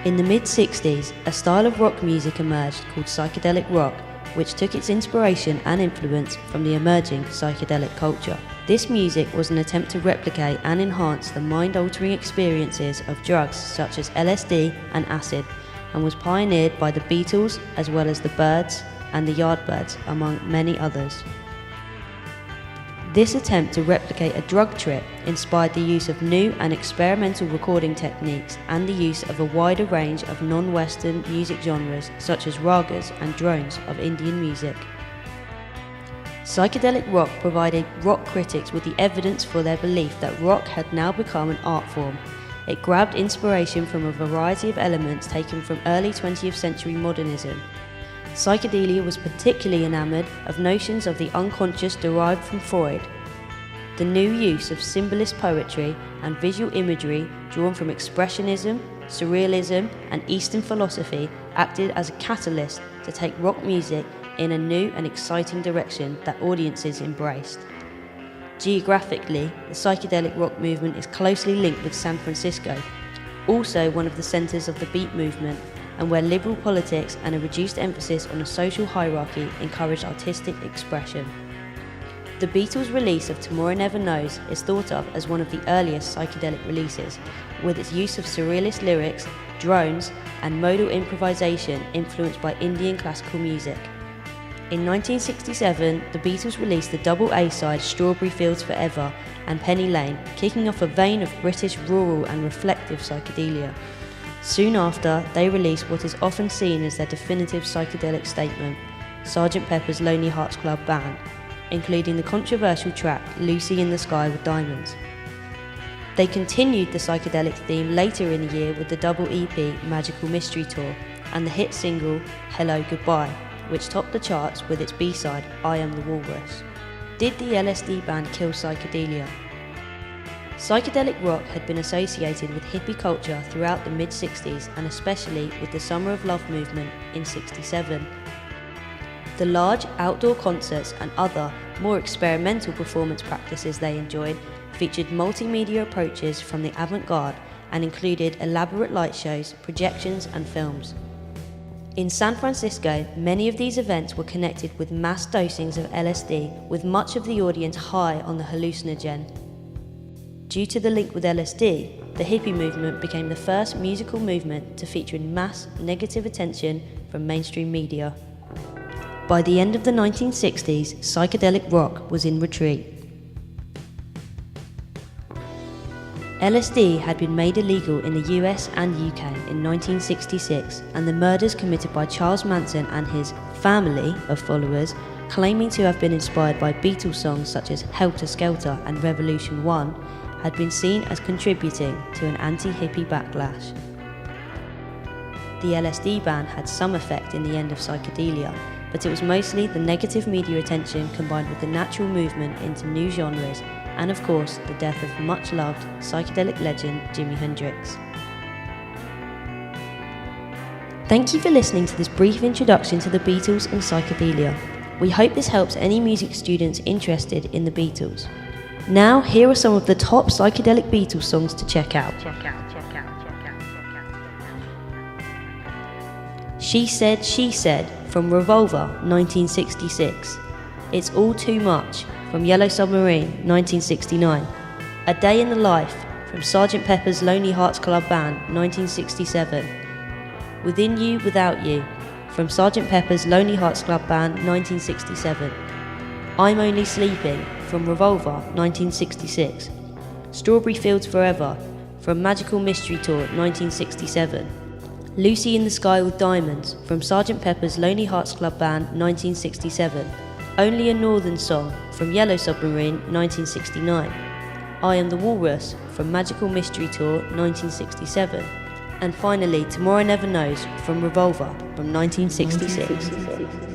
In the mid-60s, a style of rock music emerged called psychedelic rock, which took its inspiration and influence from the emerging psychedelic culture. This music was an attempt to replicate and enhance the mind-altering experiences of drugs such as LSD and acid, and was pioneered by the Beatles as well as the Byrds and the Yardbirds, among many others. This attempt to replicate a drug trip inspired the use of new and experimental recording techniques and the use of a wider range of non-Western music genres such as ragas and drones of Indian music. Psychedelic rock provided rock critics with the evidence for their belief that rock had now become an art form. It grabbed inspiration from a variety of elements taken from early 20th century modernism. Psychedelia was particularly enamoured of notions of the unconscious derived from Freud. The new use of symbolist poetry and visual imagery drawn from Expressionism, Surrealism and Eastern philosophy acted as a catalyst to take rock music in a new and exciting direction that audiences embraced. Geographically, the psychedelic rock movement is closely linked with San Francisco, also one of the centres of the beat movement, and where liberal politics and a reduced emphasis on a social hierarchy encouraged artistic expression. The Beatles' release of Tomorrow Never Knows is thought of as one of the earliest psychedelic releases, with its use of surrealist lyrics, drones, and modal improvisation influenced by Indian classical music. In 1967, the Beatles released the double A-side Strawberry Fields Forever and Penny Lane, kicking off a vein of British rural and reflective psychedelia. Soon after, they released what is often seen as their definitive psychedelic statement, Sgt. Pepper's Lonely Hearts Club Band, including the controversial track Lucy in the Sky with Diamonds. They continued the psychedelic theme later in the year with the double EP Magical Mystery Tour and the hit single Hello Goodbye, which topped the charts with its B-side I Am the Walrus. Did the LSD ban kill psychedelia? Psychedelic rock had been associated with hippie culture throughout the mid-60s and especially with the Summer of Love movement in '67. The large outdoor concerts and other, more experimental performance practices they enjoyed featured multimedia approaches from the avant-garde and included elaborate light shows, projections and films. In San Francisco, many of these events were connected with mass dosings of LSD, with much of the audience high on the hallucinogen. Due to the link with LSD, the hippie movement became the first musical movement to feature in mass negative attention from mainstream media. By the end of the 1960s, psychedelic rock was in retreat. LSD had been made illegal in the US and UK in 1966, and the murders committed by Charles Manson and his family of followers, claiming to have been inspired by Beatles songs such as Helter Skelter and Revolution 1, had been seen as contributing to an anti-hippie backlash. The LSD ban had some effect in the end of psychedelia, but it was mostly the negative media attention combined with the natural movement into new genres and of course the death of much-loved psychedelic legend Jimi Hendrix. Thank you for listening to this brief introduction to the Beatles and psychedelia. We hope this helps any music students interested in the Beatles. Now, here are some of the top psychedelic Beatles songs to check out. She Said from Revolver, 1966. It's All Too Much from Yellow Submarine, 1969. A Day in the Life from Sgt. Pepper's Lonely Hearts Club Band, 1967. Within You, Without You from Sgt. Pepper's Lonely Hearts Club Band, 1967. I'm Only Sleeping from Revolver, 1966. Strawberry Fields Forever from Magical Mystery Tour, 1967. Lucy in the Sky with Diamonds from Sgt. Pepper's Lonely Hearts Club Band, 1967. Only a Northern Song from Yellow Submarine, 1969. I Am the Walrus from Magical Mystery Tour, 1967. And finally, Tomorrow Never Knows from Revolver from 1966.